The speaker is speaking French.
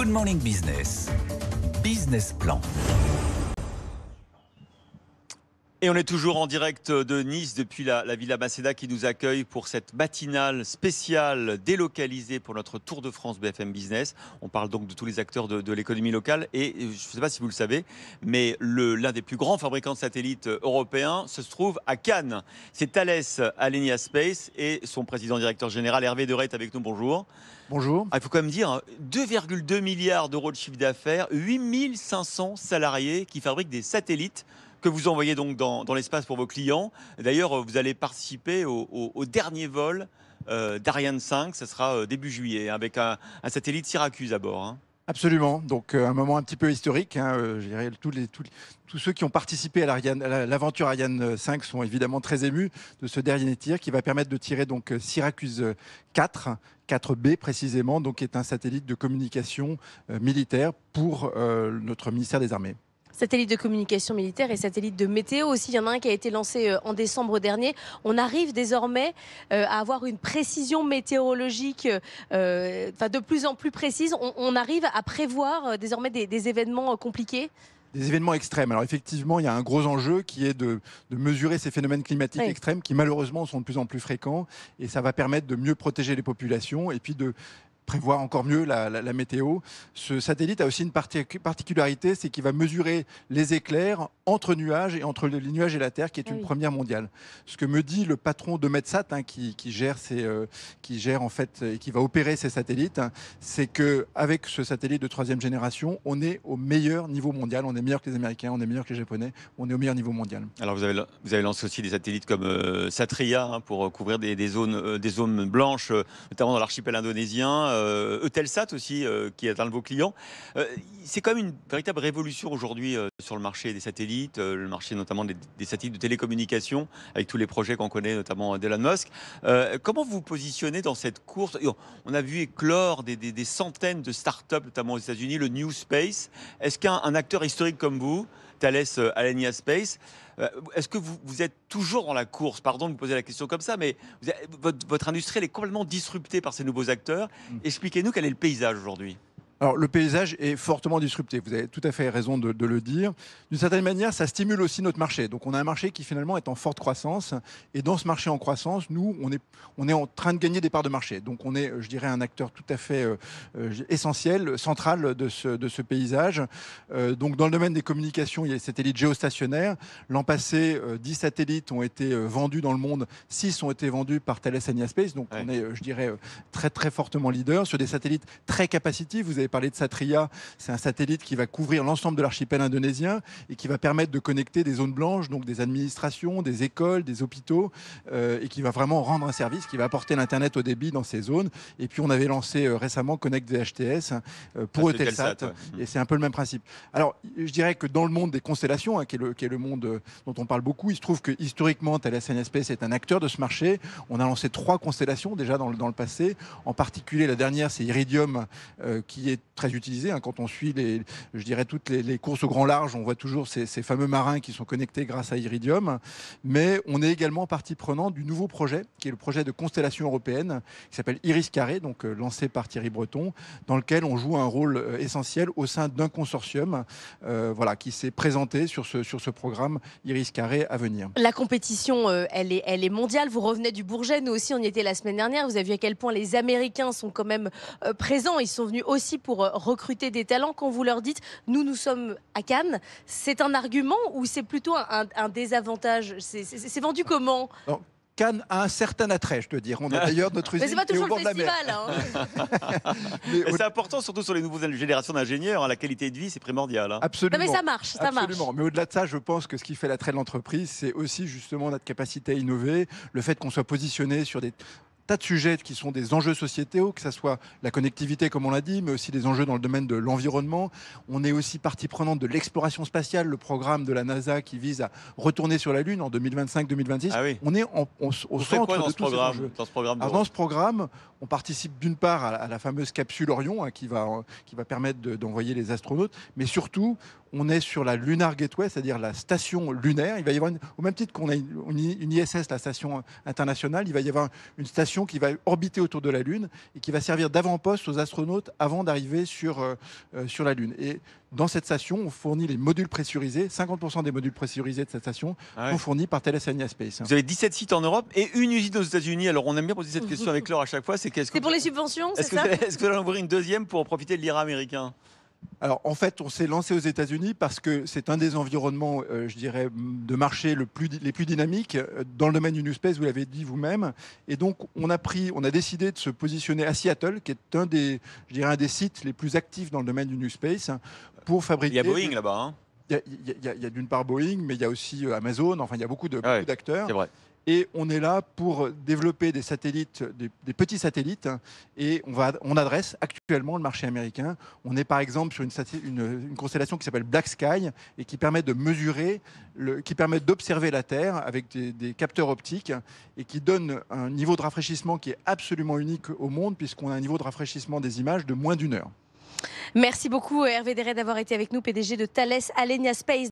Good Morning Business. Business Plan. Et on est toujours en direct de Nice depuis la Villa Maceda qui nous accueille pour cette matinale spéciale délocalisée pour notre Tour de France BFM Business. On parle donc de tous les acteurs de l'économie locale et je ne sais pas si vous le savez, mais l'un des plus grands fabricants de satellites européens se trouve à Cannes. C'est Thales Alenia Space et son président directeur général Hervé Deray est avec nous. Bonjour. Bonjour. Il faut quand même dire 2,2 milliards d'euros de chiffre d'affaires, 8500 salariés qui fabriquent des satellites que vous envoyez donc dans l'espace pour vos clients. D'ailleurs, vous allez participer au dernier vol d'Ariane 5, ce sera début juillet, avec un satellite Syracuse à bord. Hein. Absolument. Donc un moment un petit peu historique. Je dirais tous ceux qui ont participé à l'aventure Ariane 5 sont évidemment très émus de ce dernier tir qui va permettre de tirer donc Syracuse 4B précisément, donc qui est un satellite de communication militaire pour notre ministère des Armées. Satellite de communication militaire et satellite de météo aussi. Il y en a un qui a été lancé en décembre dernier. On arrive désormais à avoir une précision météorologique de plus en plus précise. On arrive à prévoir désormais des événements compliqués. Des événements extrêmes. Alors effectivement, il y a un gros enjeu qui est de mesurer ces phénomènes climatiques extrêmes qui malheureusement sont de plus en plus fréquents. Et ça va permettre de mieux protéger les populations et puis de prévoir encore mieux la météo. Ce satellite a aussi une particularité, c'est qu'il va mesurer les éclairs entre nuages et entre les nuages et la Terre, qui est une première mondiale. Ce que me dit le patron de Metsat, qui gère en fait et qui va opérer ces satellites, c'est que avec ce satellite de troisième génération, on est au meilleur niveau mondial. On est meilleur que les Américains, on est meilleur que les Japonais, on est au meilleur niveau mondial. Alors vous avez lancé aussi des satellites comme Satria pour couvrir des zones blanches, notamment dans l'archipel indonésien. Eutelsat aussi, qui est un de vos clients. C'est quand même une véritable révolution aujourd'hui sur le marché des satellites, le marché notamment des satellites de télécommunication, avec tous les projets qu'on connaît, notamment d'Elon Musk. Comment vous vous positionnez dans cette course? On a vu éclore des centaines de start-up, notamment aux États-Unis, le New Space. Est-ce qu'un acteur historique comme vous, Thales Alenia Space, est-ce que vous êtes toujours dans la course? Pardon de vous poser la question comme ça, mais votre industrie elle est complètement disruptée par ces nouveaux acteurs. Expliquez-nous quel est le paysage aujourd'hui. Alors, le paysage est fortement disrupté. Vous avez tout à fait raison de le dire. D'une certaine manière, ça stimule aussi notre marché. Donc, on a un marché qui finalement est en forte croissance. Et dans ce marché en croissance, nous, on est en train de gagner des parts de marché. Donc, on est, je dirais, un acteur tout à fait essentiel, central de ce paysage. Donc, dans le domaine des communications, il y a les satellites géostationnaires. L'an passé, 10 satellites ont été vendus dans le monde. 6 ont été vendus par Thales Alenia Space. Donc, on est, je dirais, très, très fortement leader sur des satellites très capacitifs. Vous avez parlé de Satria, c'est un satellite qui va couvrir l'ensemble de l'archipel indonésien et qui va permettre de connecter des zones blanches, donc des administrations, des écoles, des hôpitaux, et qui va vraiment rendre un service, qui va apporter l'Internet au début dans ces zones. Et puis on avait lancé récemment Connect VHTS pour Eutelsat, et c'est un peu le même principe. Alors je dirais que dans le monde des constellations, qui est le monde dont on parle beaucoup, il se trouve que historiquement Thales Alenia Space est un acteur de ce marché. On a lancé 3 constellations déjà dans le passé. En particulier la dernière, c'est Iridium, qui est très utilisé. Quand on suit toutes les courses au grand large, on voit toujours ces fameux marins qui sont connectés grâce à Iridium. Mais on est également partie prenante du nouveau projet, qui est le projet de constellation européenne, qui s'appelle Iris Carré, donc lancé par Thierry Breton, dans lequel on joue un rôle essentiel au sein d'un consortium qui s'est présenté sur ce programme Iris Carré à venir. La compétition, elle est mondiale. Vous revenez du Bourget, nous aussi on y était la semaine dernière. Vous avez vu à quel point les Américains sont quand même présents. Ils sont venus aussi pour recruter des talents. Quand vous leur dites nous sommes à Cannes, c'est un argument ou c'est plutôt un désavantage? C'est vendu comment? Alors, Cannes a un certain attrait, je te dire. On a d'ailleurs notre usine mais c'est pas qui est toujours au bord le de la mer. festival. Mais c'est important, surtout sur les nouvelles générations d'ingénieurs. La qualité de vie, c'est primordial. Absolument. Non, mais ça marche, ça marche. Mais au-delà de ça, je pense que ce qui fait l'attrait de l'entreprise, c'est aussi justement notre capacité à innover, le fait qu'on soit positionné sur des tas de sujets qui sont des enjeux sociétaux, que ce soit la connectivité, comme on l'a dit, mais aussi des enjeux dans le domaine de l'environnement. On est aussi partie prenante de l'exploration spatiale, le programme de la NASA qui vise à retourner sur la Lune en 2025-2026. Ah oui. On est au centre de tous ces enjeux. Dans ce programme, on participe d'une part à la fameuse capsule Orion qui va permettre d'envoyer les astronautes, mais surtout, on est sur la Lunar Gateway, c'est-à-dire la station lunaire. Il va y avoir, au même titre qu'on a une ISS, la station internationale, il va y avoir une station qui va orbiter autour de la Lune et qui va servir d'avant-poste aux astronautes avant d'arriver sur la Lune. Et dans cette station, on fournit les modules pressurisés. 50% des modules pressurisés de cette station sont fournis par Thales Alenia Space. Vous avez 17 sites en Europe et une usine aux États-Unis. Alors, on aime bien poser cette question avec Laure à chaque fois. C'est pour les subventions, c'est ça? Est-ce que vous allez en ouvrir une deuxième pour profiter de l'IRA américain? Alors en fait, on s'est lancé aux États-Unis parce que c'est un des environnements, je dirais, de marché les plus dynamiques dans le domaine du New Space, vous l'avez dit vous-même. Et donc on a décidé de se positionner à Seattle, qui est un des sites les plus actifs dans le domaine du New Space, pour fabriquer. Il y a Boeing là-bas. Hein. Il y a d'une part Boeing, mais il y a aussi Amazon. Enfin, il y a beaucoup d'acteurs. C'est vrai. Et on est là pour développer des satellites, des petits satellites. Et on adresse actuellement le marché américain. On est par exemple sur une constellation qui s'appelle Black Sky et qui permet de mesurer, qui permet d'observer la Terre avec des capteurs optiques et qui donne un niveau de rafraîchissement qui est absolument unique au monde puisqu'on a un niveau de rafraîchissement des images de moins d'1 heure. Merci beaucoup Hervé Deret d'avoir été avec nous, PDG de Thales Alenia Space.